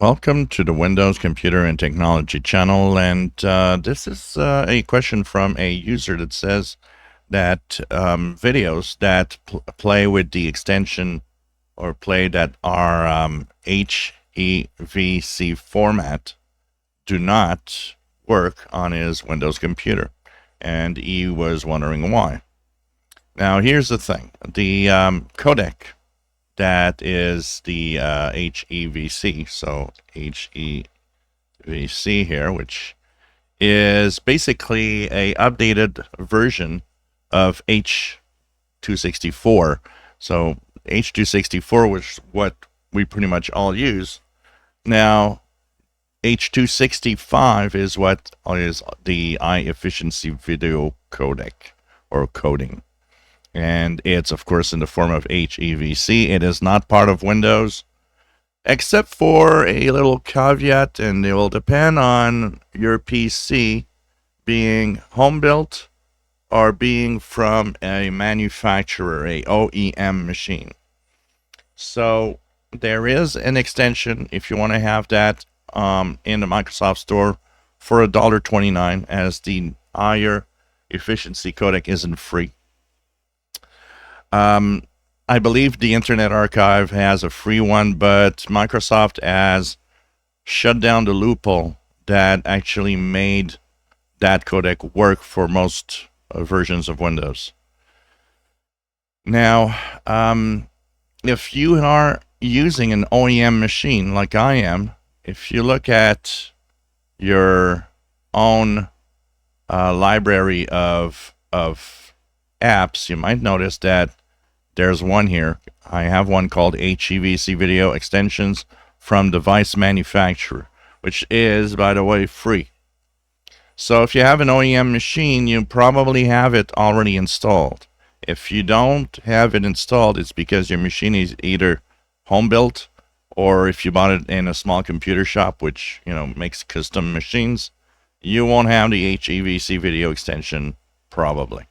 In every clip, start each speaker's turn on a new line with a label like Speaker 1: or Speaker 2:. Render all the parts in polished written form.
Speaker 1: Welcome to the Windows Computer and Technology channel, and this is a question from a user that says that videos that play with the extension or play that are HEVC format do not work on his Windows computer, and he was wondering why. Now, here's the thing. The codec that is the HEVC, so HEVC here, which is basically a updated version of H.264. So H.264 was what we pretty much all use. Now, H.265 is what is the high efficiency video codec or coding. And it's, of course, in the form of HEVC. It is not part of Windows, except for a little caveat, and it will depend on your PC being home-built or being from a manufacturer, a OEM machine. So there is an extension, if you want to have that in the Microsoft Store, for $1.29, as the higher efficiency codec isn't free. I believe the Internet Archive has a free one, but Microsoft has shut down the loophole that actually made that codec work for most versions of Windows. Now, if you are using an OEM machine like I am, if you look at your own library of apps, you might notice that there's one here. I have one called HEVC Video Extensions from Device Manufacturer, which is, by the way, free. So if you have an OEM machine, you probably have it already installed. If you don't have it installed, it's because your machine is either home-built, or if you bought it in a small computer shop, which, makes custom machines, you won't have the HEVC Video Extension, probably.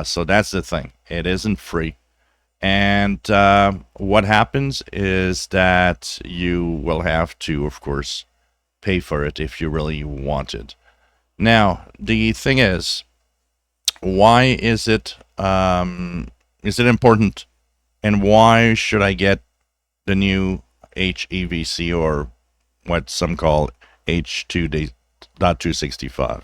Speaker 1: So that's the thing. It isn't free. And what happens is that you will have to, of course, pay for it if you really want it. Now, the thing is, why is it important? And why should I get the new HEVC, or what some call H.265?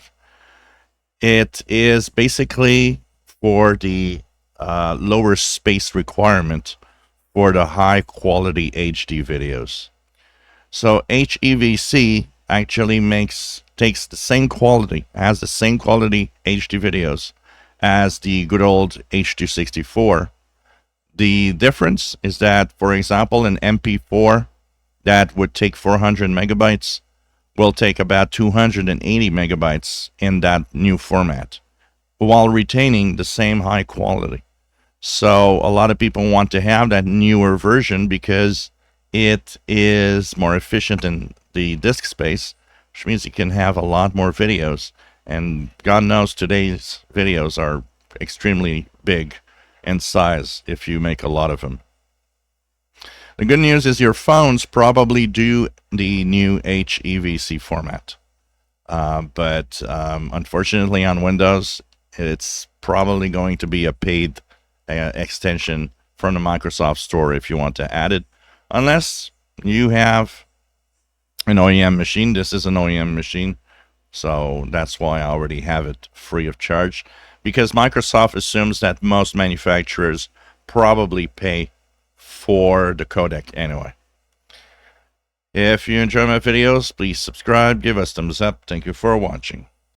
Speaker 1: It is basically for the lower space requirement for the high quality HD videos. So HEVC actually takes the same quality, has the same quality HD videos as the good old H.264. The difference is that, for example, an MP4 that would take 400 megabytes will take about 280 megabytes in that new format, while retaining the same high quality. So a lot of people want to have that newer version because it is more efficient in the disk space, which means you can have a lot more videos. And God knows today's videos are extremely big in size if you make a lot of them. The good news is your phones probably do the new HEVC format. But unfortunately on Windows, it's probably going to be a paid extension from the Microsoft Store if you want to add it, unless you have an OEM machine. This is an OEM machine, so that's why I already have it free of charge, because Microsoft assumes that most manufacturers probably pay for the codec anyway. If you enjoy my videos, please subscribe, give us thumbs up. Thank you for watching.